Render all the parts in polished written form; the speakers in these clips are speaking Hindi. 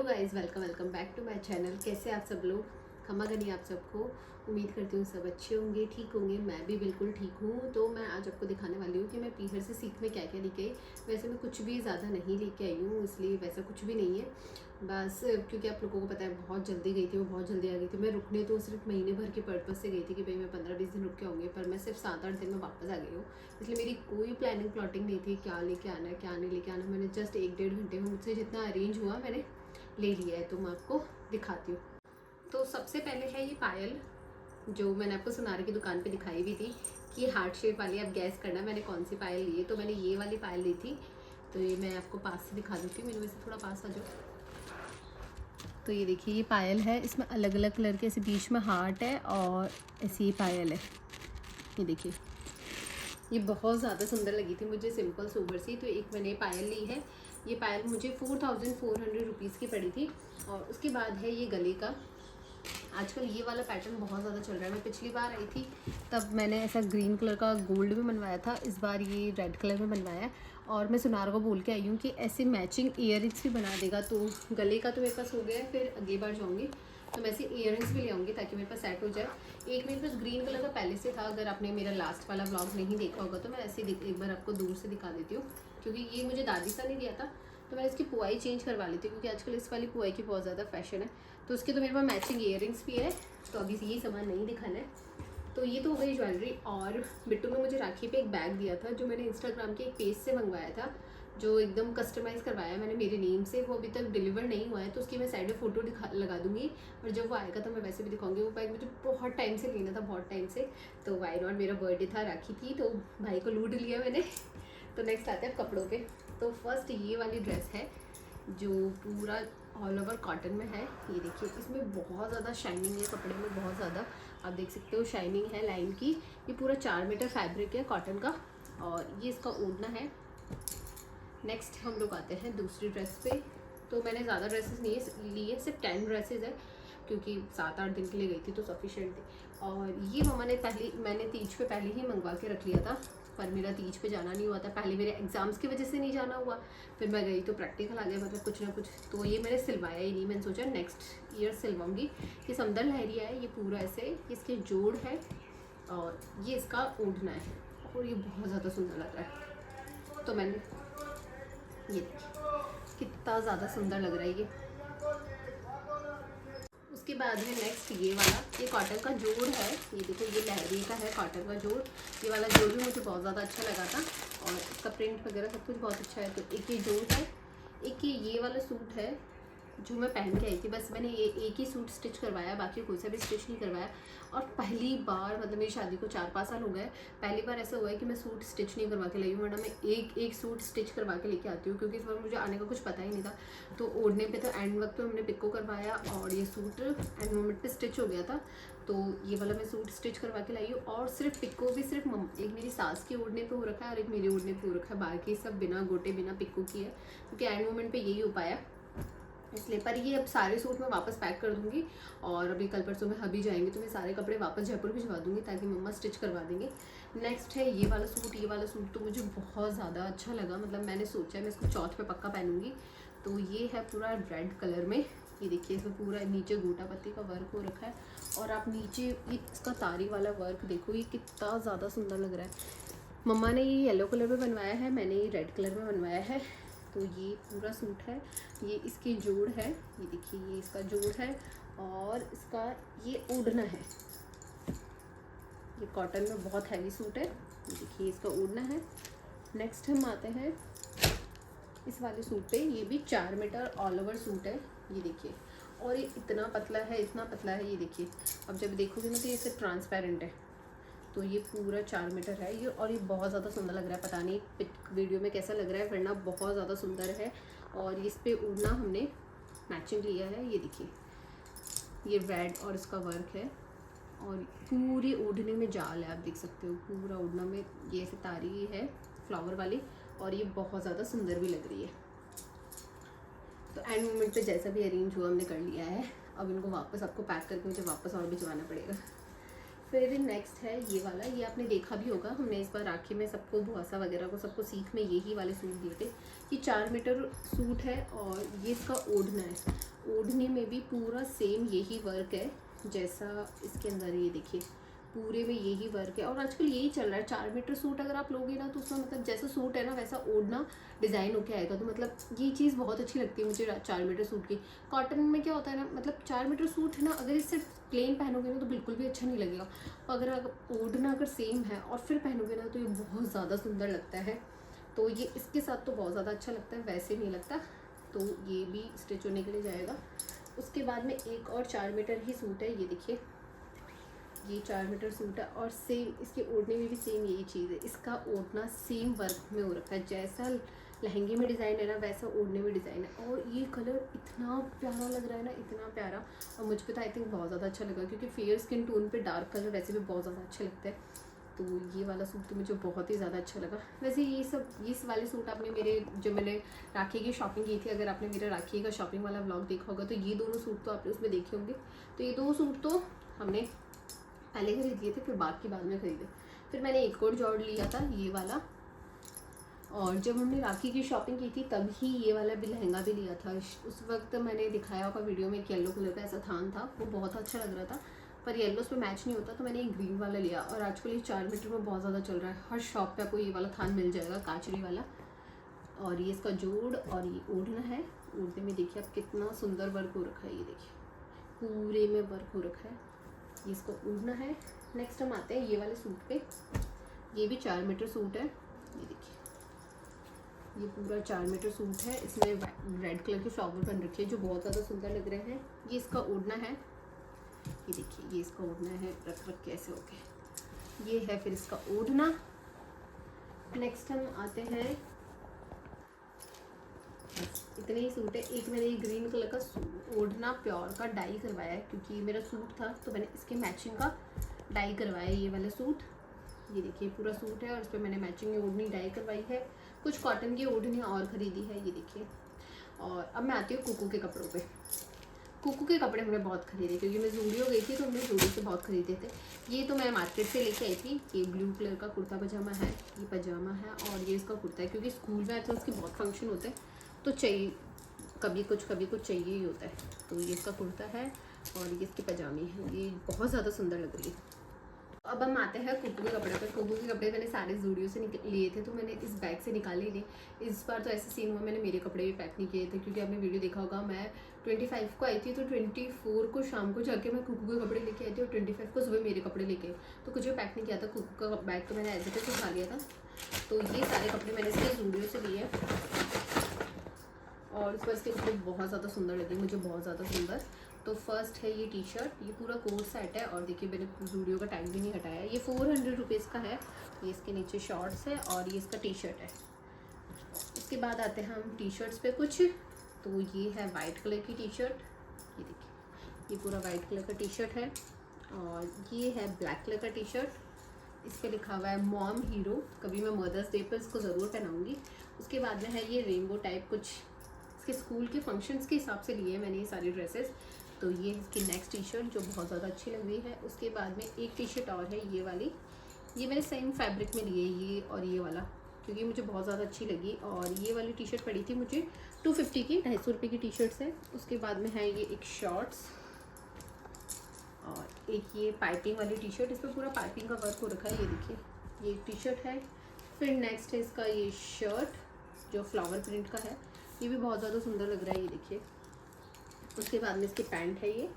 Guys, welcome back to my channel. कैसे आप सब लोग? खमा गनी आप सबको। उम्मीद करती हूँ सब अच्छे होंगे, ठीक होंगे। मैं भी बिल्कुल ठीक हूँ। तो मैं आज आपको दिखाने वाली हूँ कि मैं पीहर से सीख में क्या क्या लेके आई। वैसे मैं कुछ भी ज़्यादा नहीं लेके आई हूँ, इसलिए वैसा कुछ भी नहीं है। बस क्योंकि आप लोगों को पता है बहुत जल्दी गई थी, मैं बहुत जल्दी आ गई थी। मैं रुकने तो सिर्फ महीने भर के पर्पज़ से गई थी कि भाई मैं 15-20 दिन रुक के आऊँगी, पर मैं सिर्फ 7-8 दिन में वापस आ गई हूँ। इसलिए मेरी कोई प्लानिंग प्लॉटिंग नहीं थी क्या लेके आना है क्या नहीं लेके आना। मैंने जस्ट 1-1.5 घंटे में मुझसे जितना अरेंज हुआ मैंने ले लिया है, तो मैं आपको दिखाती हूँ। तो सबसे पहले है ये पायल, जो मैंने आपको सुनार की दुकान पे दिखाई भी थी कि हार्ट शेप वाली। आप गैस करना मैंने कौन सी पायल ली है। तो मैंने ये वाली पायल ली थी। तो ये मैं आपको पास से दिखा देती हूँ, मेरे वैसे थोड़ा पास आ जाओ। तो ये देखिए, ये पायल है, इसमें अलग अलग कलर के ऐसे बीच में हार्ट है और ऐसी पायल है। ये देखिए, ये बहुत ज़्यादा सुंदर लगी थी मुझे, सिंपल सोबर सी। तो एक मैंने पायल ली है। ये पायल मुझे 4400 रुपीज़ की पड़ी थी। और उसके बाद है ये गले का। आजकल ये वाला पैटर्न बहुत ज़्यादा चल रहा है। मैं पिछली बार आई थी तब मैंने ऐसा ग्रीन कलर का गोल्ड में बनवाया था, इस बार ये रेड कलर में बनवाया है। और मैं सुनार को बोल के आई हूँ कि ऐसे मैचिंग ईयरिंग्स भी बना देगा। तो गले का तो मेरे पास हो गया है, फिर अगली बार जाऊँगी तो मैं ऐसे ईयरिंग्स भी ले आऊँगी ताकि मेरे पास सेट हो जाए। एक मेरे पास ग्रीन कलर का पहले से था, अगर आपने मेरा लास्ट वाला व्लॉग नहीं देखा होगा तो मैं ऐसे एक बार आपको दूर से दिखा देती हूँ। क्योंकि ये मुझे दादी सा ने दिया था, तो मैंने इसकी पुआई चेंज करवा ली थी क्योंकि आजकल इस वाली पुआई की बहुत ज़्यादा फैशन है। तो उसके तो मेरे पास मैचिंग ईयरिंग्स भी है। तो अभी ये सामान नहीं दिखाना है। तो ये तो हो गई ज्वेलरी। और बिट्टू ने मुझे राखी पे एक बैग दिया था, जो मैंने इंस्टाग्राम के एक पेज से मंगवाया था, जो एकदम कस्टमाइज़ करवाया मैंने मेरे नेम से। वो अभी तक डिलीवर नहीं हुआ है, तो उसकी मैं साइड में फ़ोटो लगा दूंगी। और जब वो आएगा तो मैं वैसे भी दिखाऊंगी। वो बैग मुझे बहुत टाइम से लेना था, बहुत टाइम से। तो वाई नॉट, मेरा बर्थडे था, राखी थी, तो भाई को लूट लिया मैंने। तो नेक्स्ट आते हैं कपड़ों पे। तो फर्स्ट ये वाली ड्रेस है जो पूरा ऑल ओवर कॉटन में है। ये देखिए, इसमें बहुत ज़्यादा शाइनिंग है, कपड़े में बहुत ज़्यादा आप देख सकते हो शाइनिंग है लाइन की। ये पूरा 4 मीटर फैब्रिक है कॉटन का, और ये इसका ओढ़ना है। नेक्स्ट हम लोग आते हैं दूसरी ड्रेस पे। तो मैंने ज़्यादा ड्रेसेस नहीं ली है, सिर्फ 10 ड्रेसेस है, क्योंकि 7-8 दिन के लिए गई थी तो सफिशिएंट थी। और ये मम्मा ने मैंने तीज पे पहले ही मंगवा के रख लिया था, पर मेरा तीज पे जाना नहीं हुआ था। पहले मेरे एग्ज़ाम्स की वजह से नहीं जाना हुआ, फिर मैं गई तो प्रैक्टिकल आ गया, मतलब कुछ ना कुछ। तो ये मैंने सिलवाया ही नहीं, मैंने सोचा नेक्स्ट ईयर सिलवाऊंगी। ये समंदर लहरिया है, ये पूरा ऐसे इसके जोड़ है और ये इसका ओढ़ना है, और ये बहुत ज़्यादा सुंदर लग रहा है। तो मैंने ये देखिए कितना ज़्यादा सुंदर लग रहा है ये। उसके बाद है नेक्स्ट ये वाला, ये कॉटन का जोड़ है। ये देखो, ये लहरिए का है कॉटन का जोड़। ये वाला जोड़ भी मुझे बहुत ज़्यादा अच्छा लगा था, और इसका प्रिंट वगैरह सब कुछ बहुत अच्छा है। तो एक ये जोड़ है, एक ये वाला सूट है जो मैं पहन के आई थी। बस मैंने ये एक ही सूट स्टिच करवाया, बाकी कोई सा भी स्टिच नहीं करवाया। और पहली बार, मतलब मेरी शादी को 4-5 साल हो गए, पहली बार ऐसा हुआ है कि मैं सूट स्टिच नहीं करवा के लाई हूँ। वरना मैं एक सूट स्टिच करवा के लेके आती हूँ, क्योंकि इस बार मुझे आने का कुछ पता ही नहीं था। तो ओढ़ने पे तो एंड वक्त पे हमने पिको करवाया, और ये सूट एंड मोमेंट पे स्टिच हो गया था। तो ये वाला मैं सूट स्टिच करवा के लाई हूँ। और सिर्फ पिको भी सिर्फ एक मेरी सास के ओढ़ने पे हो रखा है और एक मेरे ओढ़ने पे हो रखा है। बाकी सब बिना गोटे बिना पिको की है, क्योंकि एंड मोमेंट पे यही हो पाया इसलिए। पर ये अब सारे सूट मैं वापस पैक कर दूंगी, और अभी कल परसों में हबी जाएंगे तो मैं सारे कपड़े वापस जयपुर भिजवा दूंगी, ताकि मम्मा स्टिच करवा देंगे। नेक्स्ट है ये वाला सूट। ये वाला सूट तो मुझे बहुत ज़्यादा अच्छा लगा, मतलब मैंने सोचा है मैं इसको चौथ पे पक्का पहनूंगी। तो ये है पूरा रेड कलर में। ये देखिए, इसमें पूरा नीचे गोटा पत्ती का वर्क हो रखा है, और आप नीचे इसका तारी वाला वर्क देखो, ये कितना ज़्यादा सुंदर लग रहा है। मम्मा ने ये येलो कलर में बनवाया है, मैंने ये रेड कलर में बनवाया है। तो ये पूरा सूट है, ये इसके जोड़ है। ये देखिए, ये इसका जोड़ है, और इसका ये ओढ़ना है। ये कॉटन में बहुत हैवी सूट है। ये देखिए, इसका ओढ़ना है। नेक्स्ट हम आते हैं इस वाले सूट पे। ये भी 4 मीटर ऑल ओवर सूट है। ये देखिए, और ये इतना पतला है, इतना पतला है। ये देखिए, अब जब देखोगे ना तो ये सिर्फ ट्रांसपेरेंट है। तो ये पूरा 4 मीटर है ये, और ये बहुत ज़्यादा सुंदर लग रहा है। पता नहीं वीडियो में कैसा लग रहा है, वरना बहुत ज़्यादा सुंदर है। और इस पे ओढ़ना हमने मैचिंग लिया है। ये देखिए, ये रेड और इसका वर्क है, और पूरी ओढ़ने में जाल है, आप देख सकते हो। पूरा ओढ़ना में ये ऐसे तारी है फ्लावर वाली, और ये बहुत ज़्यादा सुंदर भी लग रही है। तो एंड मोमेंट पे जैसा भी अरेंज हुआ हमने कर लिया है। अब इनको वापस आपको पैक करके मुझे वापस और भिजवाना पड़ेगा। फिर नेक्स्ट है ये वाला, ये आपने देखा भी होगा, हमने इस बार राखी में सबको भुआसा वगैरह को सबको सीख में यही वाले सूट दिए थे। ये 4 मीटर सूट है और ये इसका ओढ़ना है। ओढ़ने में भी पूरा सेम यही वर्क है जैसा इसके अंदर, ये देखिए पूरे में यही वर्क है। और आजकल यही चल रहा है, 4 मीटर सूट अगर आप लोगे ना तो उसमें मतलब जैसा सूट है ना वैसा ओढ़ना डिज़ाइन होके आएगा। तो मतलब ये चीज़ बहुत अच्छी लगती है मुझे 4 मीटर सूट की। कॉटन में क्या होता है ना, मतलब 4 मीटर सूट है ना, अगर इससे प्लेन पहनोगे ना तो बिल्कुल भी अच्छा नहीं लगेगा। अगर ओढ़ना अगर सेम है और फिर पहनोगे ना तो ये बहुत ज़्यादा सुंदर लगता है। तो ये इसके साथ तो बहुत ज़्यादा अच्छा लगता है, वैसे नहीं लगता। तो ये भी स्टिच होने के लिए जाएगा। उसके बाद में एक और 4 मीटर ही सूट है, ये देखिए ये 4 मीटर सूट है और सेम इसके ओढ़ने में भी सेम यही चीज़ है। इसका ओढ़ना सेम वर्क में हो रखा है, जैसा लहंगे में डिज़ाइन है ना वैसा ओढ़ने में डिज़ाइन है। और ये कलर इतना प्यारा लग रहा है ना, इतना प्यारा। और मुझ पर तो आई थिंक बहुत ज़्यादा अच्छा लगा, क्योंकि फेयर स्किन टोन पे डार्क कलर वैसे भी बहुत ज़्यादा अच्छा लगता है। तो ये वाला सूट तो मुझे बहुत ही ज़्यादा अच्छा लगा। वैसे ये सब इस वाले सूट आपने मेरे जो मैंने राखी की शॉपिंग की थी, अगर आपने मेरा राखी का शॉपिंग वाला व्लॉग देखा होगा तो ये दोनों सूट तो आपने उसमें देखे होंगे। तो ये 2 सूट तो हमने पहले खरीद लिए थे, फिर बाकी बाद में खरीदे। फिर मैंने एक और जॉर्ड लिया था ये वाला, और जब हमने राखी की शॉपिंग की थी तब ही ये वाला भी लहंगा भी लिया था। उस वक्त मैंने दिखाया होगा वीडियो में, एक येलो कलर का ऐसा थान था, वो बहुत अच्छा लग रहा था, पर येलो उस पर मैच नहीं होता, तो मैंने एक ग्रीन वाला लिया। और आजकल ये 4 मीटर में बहुत ज़्यादा चल रहा है, हर शॉप पे आपको ये वाला थान मिल जाएगा, काचरी वाला। और ये इसका जोड़ और ये ओढ़ना है। ओढ़ने में देखिए आप कितना सुंदर वर्क हो रखा है, ये देखिए पूरे में वर्क हो रखा है, ये इसका ओढ़ना है। नेक्स्ट हम आते हैं ये वाले सूट पे। ये भी 4 मीटर सूट है, ये देखिए ये पूरा 4 मीटर सूट है। इसमें रेड कलर के फ्लावर बन रखे हैं जो बहुत ज़्यादा सुंदर लग रहे हैं। ये इसका ओढ़ना है, ये देखिए ये इसका ओढ़ना है, रख रख के ऐसे होके ये है फिर इसका ओढ़ना। नेक्स्ट हम आते हैं, इतने ही सूट है। एक मैंने ये ग्रीन कलर का ओढ़ना प्योर का डाई करवाया है, क्योंकि मेरा सूट था तो मैंने इसके मैचिंग का डाई करवाया है ये वाला सूट। ये देखिए पूरा सूट है और इस पर मैंने मैचिंग ओढ़नी डाई करवाई है। कुछ कॉटन की ओढ़नी और ख़रीदी है, ये देखिए। और अब मैं आती हूँ कुकू के कपड़ों पे। कुकू के कपड़े हमने बहुत खरीदे, क्योंकि मैं जूडियो गई थी तो हमने जूडियो से बहुत खरीदे थे। ये तो मैं मार्केट से लेके आई थी। ये ब्लू कलर का कुर्ता पजामा है, ये पजामा है और ये इसका कुर्ता है, क्योंकि स्कूल में आते हैं उसके बहुत फंक्शन होते हैं तो चाहिए, कभी कुछ चाहिए ही होता है। तो ये इसका कुर्ता है और ये इसके पजामे हैं, ये बहुत ज़्यादा सुंदर लग रही है। अब हम आते हैं कुकू के कपड़े पर। कुकू के कपड़े मैंने सारे जूडियो से लिए थे, तो मैंने इस बैग से निकाले ही नहीं। इस बार तो ऐसे सीन हुआ मैंने मेरे कपड़े भी पैक नहीं किए थे, क्योंकि आपने वीडियो देखा होगा मैं 25 को आई थी, तो 24 को शाम को जाके मैं कुकू के कपड़े लेके आई थी और 25 को सुबह मेरे कपड़े लेके आई। तो कुछ भी पैक नहीं किया था। कुकू का बैग तो मैंने एज इट इज उठा लिया था। तो ये सारे कपड़े मैंने इसके जूडियो से लिए और इस पर इसके कपड़े बहुत ज़्यादा सुंदर लगे मुझे, बहुत ज़्यादा सुंदर। तो फर्स्ट है ये टी शर्ट, ये पूरा कोट सेट है और देखिए मैंने जूडियो का टैग भी नहीं हटाया। ये 400 रुपीज़ का है। ये इसके नीचे शॉर्ट्स है और ये इसका टी शर्ट है। इसके बाद आते हैं हम टी शर्ट्स पे कुछ। तो ये है वाइट कलर की टी शर्ट, ये देखिए ये पूरा वाइट कलर का टी शर्ट है। और ये है ब्लैक कलर का टी शर्ट, इस पर लिखा हुआ है मॉम हीरो। कभी मैं मदर्स डे पर इसको ज़रूर पहनाऊँगी। उसके बाद में है ये रेनबो टाइप कुछ, इसके स्कूल के फंक्शंस के हिसाब से लिए मैंने ये सारी ड्रेसेस। तो ये इसकी नेक्स्ट टी शर्ट जो बहुत ज़्यादा अच्छी लग रही है। उसके बाद में एक टी शर्ट और है ये वाली, ये मैंने सेम फैब्रिक में लिए ये और ये वाला, क्योंकि मुझे बहुत ज़्यादा अच्छी लगी। और ये वाली टी शर्ट पड़ी थी मुझे 250 की, 250 रुपये की टी शर्ट्स है। उसके बाद में है ये एक शॉर्ट्स और एक ये पाइपिंग वाली टी शर्ट, इस पर पूरा पाइपिंग का वर्क हो रखा है, ये देखिए ये एक टी शर्ट है। फिर नेक्स्ट है इसका ये शर्ट जो फ्लावर प्रिंट का है, ये भी बहुत ज़्यादा सुंदर लग रहा है, ये देखिए। उसके बाद में इसकी पैंट है ये,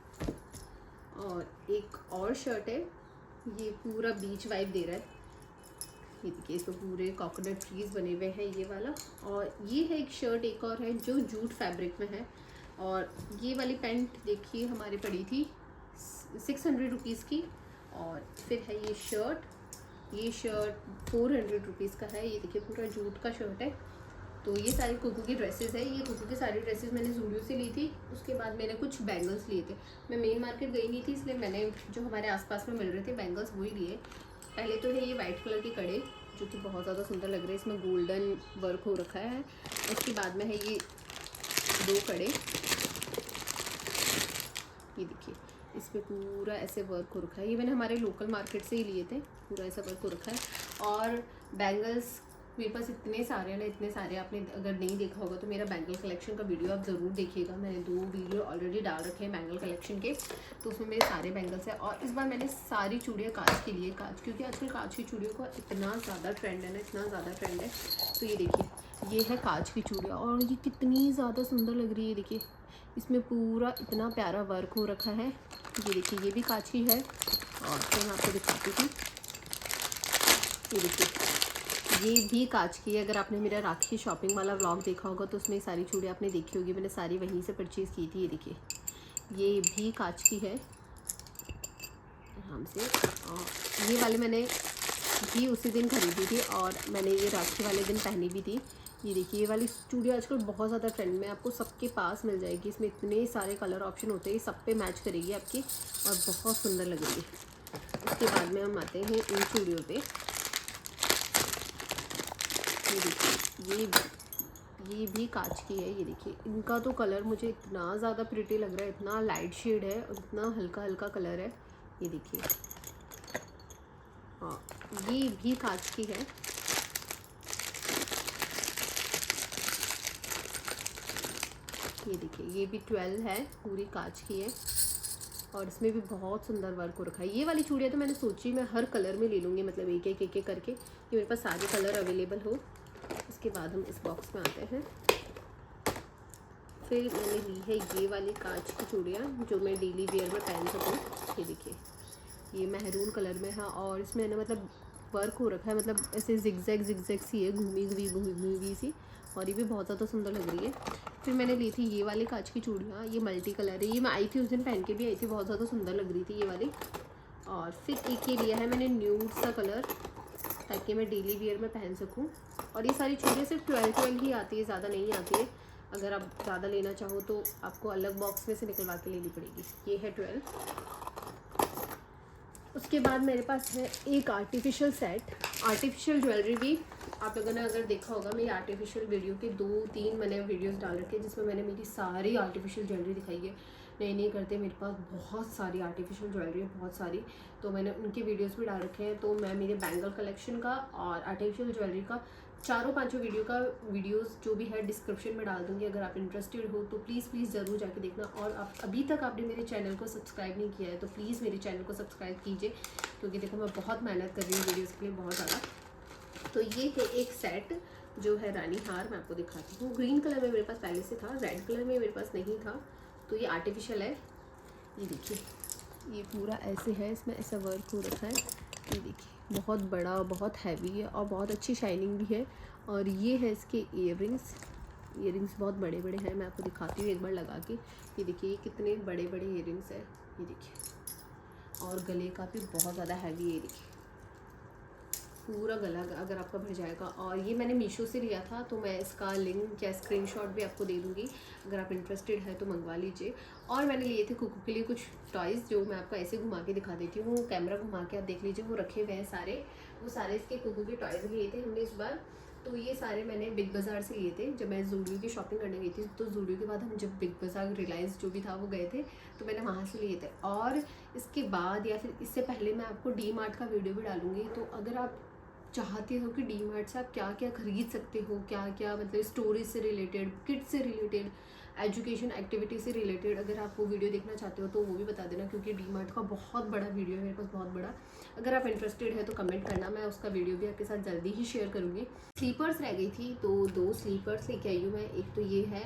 और एक और शर्ट है, ये पूरा बीच वाइब दे रहा है, ये देखिए इस पर पूरे कोकोनट ट्रीज बने हुए हैं ये वाला। और ये है एक शर्ट एक और है जो जूट फैब्रिक में है। और ये वाली पैंट देखिए हमारी पड़ी थी 600 रुपीज़ की। और फिर है ये शर्ट 400 रुपीज़ का है, ये देखिए पूरा जूट का शर्ट है। तो ये सारी कुकू की ड्रेसेस है। ये कुकू की सारी ड्रेसेस मैंने जूडियो से ली थी। उसके बाद मैंने कुछ बैंगल्स लिए थे। मैं मेन मार्केट गई नहीं थी, इसलिए मैंने जो हमारे आसपास में मिल रहे थे बैंगल्स वही लिए। पहले तो है ये वाइट कलर के कड़े जो कि बहुत ज़्यादा सुंदर लग रहे हैं, इसमें गोल्डन वर्क हो रखा है। उसके बाद में है ये 2 कड़े, ये देखिए इस पर पूरा ऐसे वर्क हो रखा है। ये मैंने हमारे लोकल मार्केट से ही लिए थे, पूरा ऐसा वर्क हो रखा है। और बैंगल्स मेरे पास इतने सारे हैं ना, इतने सारे। आपने अगर नहीं देखा होगा तो मेरा बैंगल कलेक्शन का वीडियो आप ज़रूर देखिएगा। मैंने 2 वीडियो ऑलरेडी डाल रखे हैं बैंगल कलेक्शन के, तो उसमें मेरे सारे बैंगल्स हैं। और इस बार मैंने सारी चूड़ियाँ कांच की लिए, कांच, क्योंकि आजकल कांच की चूड़ियों का इतना ज़्यादा ट्रेंड है ना, इतना ज़्यादा ट्रेंड है। तो ये देखिए, ये है कांच की चूड़ियाँ और ये कितनी ज़्यादा सुंदर लग रही है। देखिए इसमें पूरा इतना प्यारा वर्क हो रखा है। ये देखिए, ये भी कांच की है। और फिर मैं आपको दिखाती थी, ये देखिए ये भी कांच की है। अगर आपने मेरा राखी शॉपिंग वाला व्लॉग देखा होगा तो उसमें सारी चूड़ियाँ आपने देखी होगी, मैंने सारी वहीं से परचेज़ की थी। ये देखिए, ये भी कांच की है हमसे। और ये वाले मैंने भी उसी दिन खरीदी थी और मैंने ये राखी वाले दिन पहनी भी थी। ये देखिए, ये वाली चूड़ियाँ आजकल बहुत ज़्यादा ट्रेंड में, आपको सबके पास मिल जाएगी। इसमें इतने सारे कलर ऑप्शन होते हैं, सब पे मैच करेगी आपकी और बहुत सुंदर लगेगी। उसके बाद में हम आते हैं इन चूड़ियों पे। ये देखिए, ये भी कांच की है। ये देखिए, इनका तो कलर मुझे इतना ज़्यादा प्रिटी लग रहा है, इतना लाइट शेड है और इतना हल्का हल्का कलर है। ये देखिए, हाँ, ये भी कांच की है। ये देखिए, ये भी 12 है, पूरी कांच की है और इसमें भी बहुत सुंदर वर्क हो रखा है। ये वाली चूड़ियाँ तो मैंने सोची मैं हर कलर में ले लूँगी, मतलब एक एक करके, कि मेरे पास सारे कलर अवेलेबल हो। इसके बाद हम इस बॉक्स में आते हैं। फिर मैंने ली है ये वाली कांच की चूड़ियाँ जो मैं डेली वेयर में पहन सकूँ। ये देखिए, ये मैरून कलर में है और इसमें ना मतलब वर्क हो रखा है, मतलब ऐसे जिगजैग सी है, घूमी हुई सी, और ये भी बहुत ज़्यादा सुंदर लग रही है। फिर मैंने ली थी ये वाली कांच की चूड़ियाँ, ये मल्टी कलर है। ये मैं आई थी उस दिन, पहन के भी आई थी, बहुत ज़्यादा सुंदर लग रही थी ये वाली। और फिर एक ये लिया है मैंने न्यूड सा कलर, ताकि मैं डेली वेयर में पहन सकूँ। और ये सारी चूड़ियाँ सिर्फ 12 ही आती है, ज़्यादा नहीं आती है। अगर आप ज़्यादा लेना चाहो तो आपको अलग बॉक्स में से निकलवा के लेनी पड़ेगी। ये है 12। उसके बाद मेरे पास है एक आर्टिफिशियल सेट, आर्टिफिशियल ज्वेलरी भी। आप लोगों ने अगर देखा होगा मेरी आर्टिफिशियल वीडियो के 2-3 मैंने वीडियोस डाल रखे हैं, जिसमें मैंने मेरी सारी आर्टिफिशियल ज्वेलरी दिखाई है। नहीं करते, मेरे पास बहुत सारी आर्टिफिशियल ज्वेलरी है, बहुत सारी, तो मैंने उनके वीडियोस भी डाल रखे हैं। तो मैं मेरे बैंगल कलेक्शन का और आर्टिफिशियल ज्वेलरी का 4-5 वीडियो का वीडियोस जो भी है डिस्क्रिप्शन में डाल दूँगी। अगर आप इंटरेस्टेड हो तो प्लीज़ ज़रूर जाके देखना। और आप अभी तक आपने मेरे चैनल को सब्सक्राइब नहीं किया है तो प्लीज़ मेरे चैनल को सब्सक्राइब कीजिए, क्योंकि देखो मैं बहुत मेहनत कर रही हूँ वीडियोज़ के लिए, बहुत ज़्यादा। तो ये है एक सेट जो है रानी हार, मैं आपको दिखाती हूँ। ग्रीन कलर में मेरे पास पहले से था, रेड कलर में मेरे पास नहीं था, तो ये आर्टिफिशियल है। ये देखिए, ये पूरा ऐसे है, इसमें ऐसा वर्क हो रखा है। ये देखिए, बहुत बड़ा, बहुत हैवी है और बहुत अच्छी शाइनिंग भी है। और ये है इसके ईयररिंग्स बहुत बड़े बड़े हैं, मैं आपको दिखाती हूँ एक बार लगा के। ये देखिए, ये कितने बड़े बड़े ईयररिंग्स है, ये देखिए। और गले का भी बहुत ज़्यादा हैवी है, ये देखिए, पूरा गला अगर आपका भर जाएगा। और ये मैंने मीशो से लिया था, तो मैं इसका लिंक या स्क्रीनशॉट भी आपको दे दूँगी, अगर आप इंटरेस्टेड है तो मंगवा लीजिए। और मैंने लिए थे कुकू के लिए कुछ टॉयज़, जो मैं आपको ऐसे घुमा के दिखा देती हूँ, कैमरा घुमा के आप देख लीजिए, वो रखे हुए हैं सारे। वो सारे इसके कुकू के टॉयज़ लिए थे हमने इस बार। तो ये सारे मैंने बिग बाज़ार से लिए थे, जब मैं ज़ूडियो की शॉपिंग करने गई थी। तो ज़ूडियो के बाद हम जब बिग बाज़ार, रिलायंस जो भी था वो गए थे, तो मैंने वहाँ से लिए थे। और इसके बाद या फिर इससे पहले मैं आपको डी मार्ट का वीडियो भी डालूँगी। तो अगर आप चाहते हो कि डी मार्ट से आप क्या क्या खरीद सकते हो, क्या क्या मतलब स्टोरेज से रिलेटेड, किड्स से रिलेटेड, एजुकेशन एक्टिविटी से रिलेटेड, अगर आप वो वीडियो देखना चाहते हो तो वो भी बता देना, क्योंकि डी मार्ट का बहुत बड़ा वीडियो है मेरे पास, बहुत बड़ा। अगर आप इंटरेस्टेड है तो कमेंट करना, मैं उसका वीडियो भी आपके साथ जल्दी ही शेयर करूँगी। स्लीपर्स रह गई थी, तो 2 स्लीपर्स लेके आई हूँ मैं। एक तो ये है,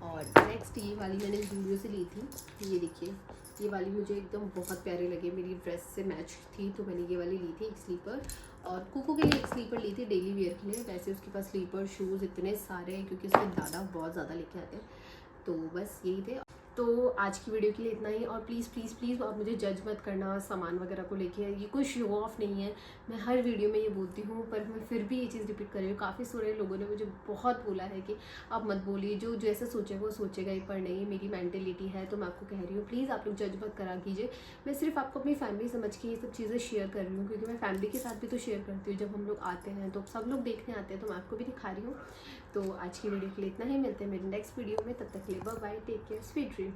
और नेक्स्ट ये वाली मैंने ज़ूडियो से ली थी। ये देखिए, ये वाली मुझे एकदम बहुत प्यारे लगे, मेरी ड्रेस से मैच थी, तो मैंने ये वाली ली थी एक स्लीपर। और कुकू के लिए एक स्लीपर ली थी डेली वेयर के लिए। वैसे उसके पास स्लीपर शूज़ इतने सारे हैं, क्योंकि उसके दादा बहुत ज़्यादा लेके आते हैं। तो बस यही थे। तो आज की वीडियो के लिए इतना ही। और प्लीज़ आप मुझे जज मत करना सामान वगैरह को लेके, ये कोई शो ऑफ नहीं है। मैं हर वीडियो में ये बोलती हूँ, पर मैं फिर भी ये चीज़ रिपीट कर रही हूँ। काफ़ी सारे लोगों ने मुझे बहुत बोला है कि आप मत बोलिए, जो जैसे सोचेगा वो सोचेगा ही, पर नहीं, मेरी मेंटेलिटी है, तो मैं आपको कह रही हूँ। प्लीज़ आप लोग जज मत करा कीजिए। मैं सिर्फ आपको अपनी फैमिली समझ के ये सब चीज़ें शेयर कर रही हूँ, क्योंकि मैं फैमिली के साथ भी तो शेयर करती हूँ। जब हम लोग आते हैं तो सब लोग देखने आते हैं, तो मैं आपको भी दिखा रही हूँ। तो आज की वीडियो के लिए इतना ही, मिलते हैं मेरे नेक्स्ट वीडियो में। तब तक के लिए bye bye, take care, sweet dream.